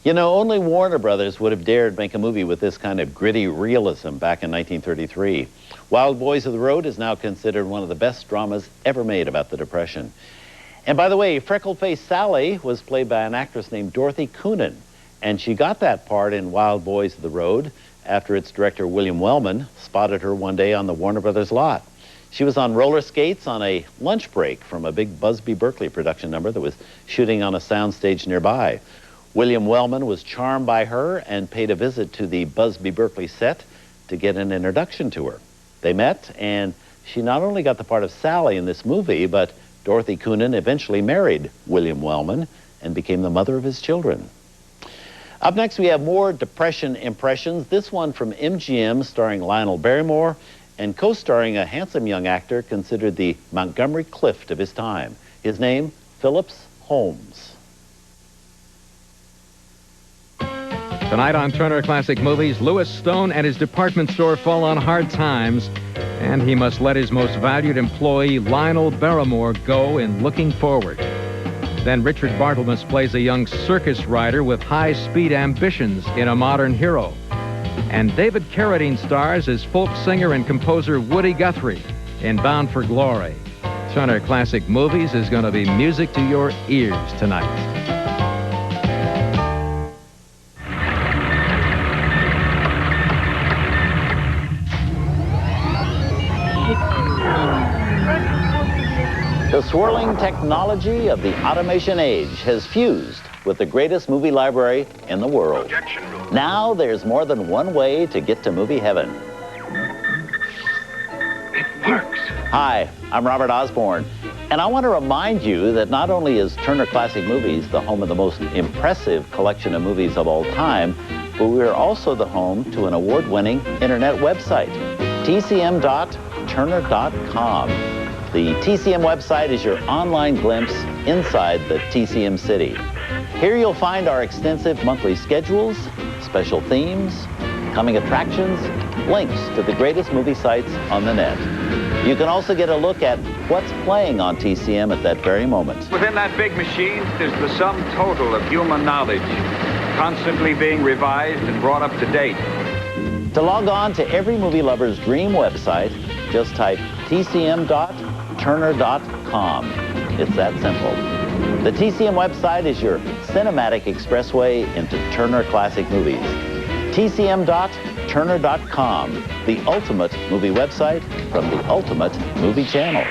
You know, only Warner Brothers would have dared make a movie with this kind of gritty realism back in 1933. Wild Boys of the Road is now considered one of the best dramas ever made about the Depression. And by the way, freckle-faced Sally was played by an actress named Dorothy Coonan, and she got that part in Wild Boys of the Road after its director William Wellman spotted her one day on the Warner Brothers lot. She was on roller skates on a lunch break from a big Busby Berkeley production number that was shooting on a soundstage nearby. William Wellman was charmed by her and paid a visit to the Busby Berkeley set to get an introduction to her. They met, and she not only got the part of Sally in this movie, but Dorothy Coonan eventually married William Wellman and became the mother of his children. Up next, we have more Depression impressions. This one from MGM, starring Lionel Barrymore and co-starring a handsome young actor considered the Montgomery Clift of his time. His name, Phillips Holmes. Tonight on Turner Classic Movies, Louis Stone and his department store fall on hard times, and he must let his most valued employee, Lionel Barrymore, go in Looking Forward. Then Richard Barthelmess plays a young circus rider with high-speed ambitions in A Modern Hero. And David Carradine stars as folk singer and composer Woody Guthrie in Bound for Glory. Turner Classic Movies is going to be music to your ears tonight. The swirling technology of the automation age has fused with the greatest movie library in the world. Now there's more than one way to get to movie heaven. It works. Hi, I'm Robert Osborne, and I want to remind you that not only is Turner Classic Movies the home of the most impressive collection of movies of all time, but we are also the home to an award-winning internet website, tcm.turner.com. The TCM website is your online glimpse inside the TCM city. Here you'll find our extensive monthly schedules, special themes, coming attractions, links to the greatest movie sites on the net. You can also get a look at what's playing on TCM at that very moment. Within that big machine is the sum total of human knowledge, constantly being revised and brought up to date. To log on to every movie lover's dream website, just type tcm.turner.com. It's that simple. The TCM website is your cinematic expressway into Turner Classic Movies. tcm.turner.com, the ultimate movie website from the ultimate movie channel.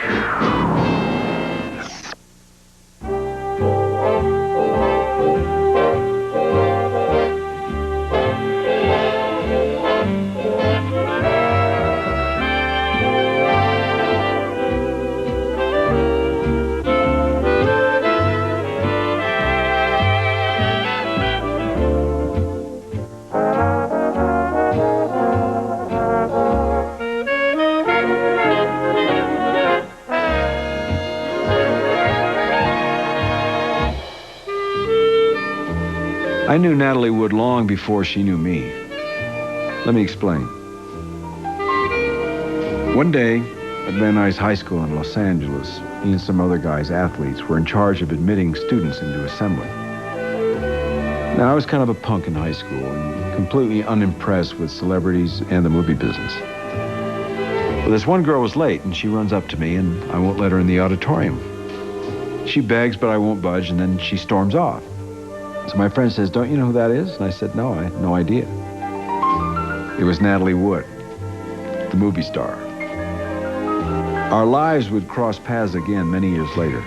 I knew Natalie Wood long before she knew me. Let me explain. One day, at Van Nuys High School in Los Angeles, me and some other guys, athletes, were in charge of admitting students into assembly. Now, I was kind of a punk in high school and completely unimpressed with celebrities and the movie business. Well, this one girl was late, and she runs up to me, and I won't let her in the auditorium. She begs, but I won't budge, and then she storms off. So my friend says, "Don't you know who that is?" And I said, "No, I had no idea." It was Natalie Wood, the movie star. Our lives would cross paths again many years later.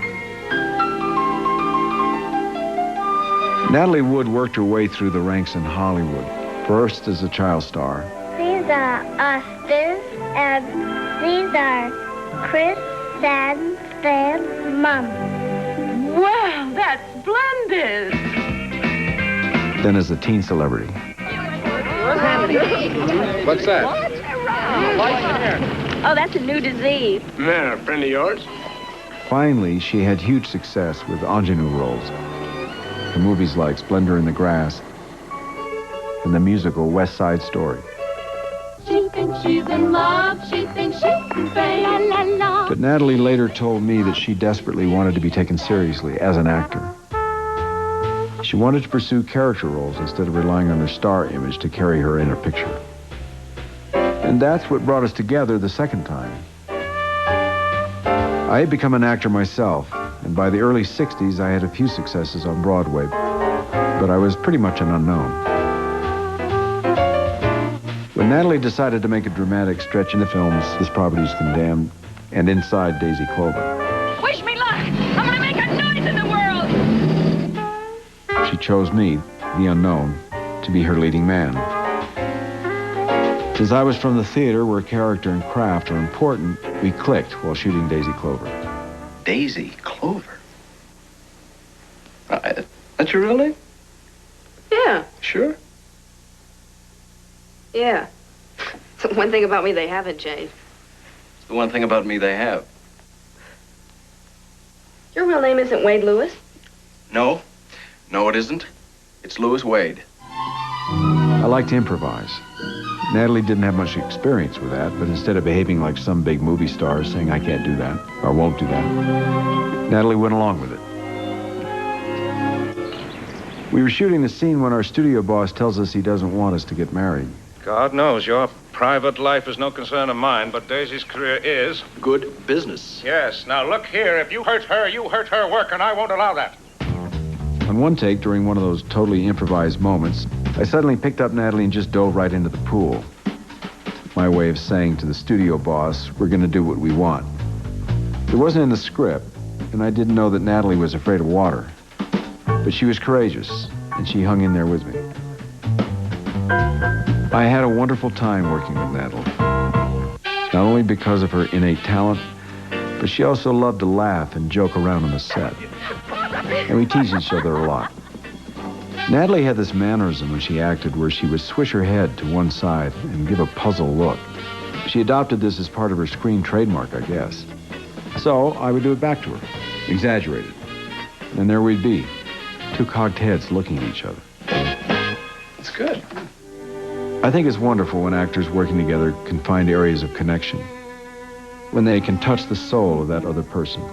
Natalie Wood worked her way through the ranks in Hollywood, first as a child star. These are Austin, and these are Chris and Stan's mom. Wow, that's splendid! Then as a teen celebrity. What's that? Oh, that's a new disease. Man, a friend of yours? Finally, she had huge success with ingenue roles in movies like Splendor in the Grass and the musical West Side Story. She thinks she's in love, she thinks she's in fame, la la la. But Natalie later told me that she desperately wanted to be taken seriously as an actor. She wanted to pursue character roles instead of relying on her star image to carry her in a picture. And that's what brought us together the second time. I had become an actor myself, and by the early 60s I had a few successes on Broadway, but I was pretty much an unknown. When Natalie decided to make a dramatic stretch in the films This Property's Condemned and Inside Daisy Clover, Wish me luck. I'm gonna make a noise in the world. she chose me, the unknown, to be her leading man. Since I was from the theater where character and craft are important, we clicked while shooting Daisy Clover. Daisy Clover? That's your real name? Yeah. Sure? Yeah. So one thing about me they haven't changed. It's the one thing about me they have. Your real name isn't Wade Lewis? No. No, it isn't. It's Louis Wade. I like to improvise. Natalie didn't have much experience with that, but instead of behaving like some big movie star saying I can't do that, or won't do that, Natalie went along with it. We were shooting the scene when our studio boss tells us he doesn't want us to get married. God knows your private life is no concern of mine, but Daisy's career is. Good business. Yes. Now, look here. If you hurt her work, and I won't allow that. On one take, during one of those totally improvised moments, I suddenly picked up Natalie and just dove right into the pool. My way of saying to the studio boss, we're going to do what we want. It wasn't in the script, and I didn't know that Natalie was afraid of water. But she was courageous, and she hung in there with me. I had a wonderful time working with Natalie. Not only because of her innate talent, but she also loved to laugh and joke around on the set. And we teased each other a lot. Natalie had this mannerism when she acted where she would swish her head to one side and give a puzzled look. She adopted this as part of her screen trademark, I guess. So I would do it back to her, exaggerated. And there we'd be, two cocked heads looking at each other. It's good. I think it's wonderful when actors working together can find areas of connection, when they can touch the soul of that other person.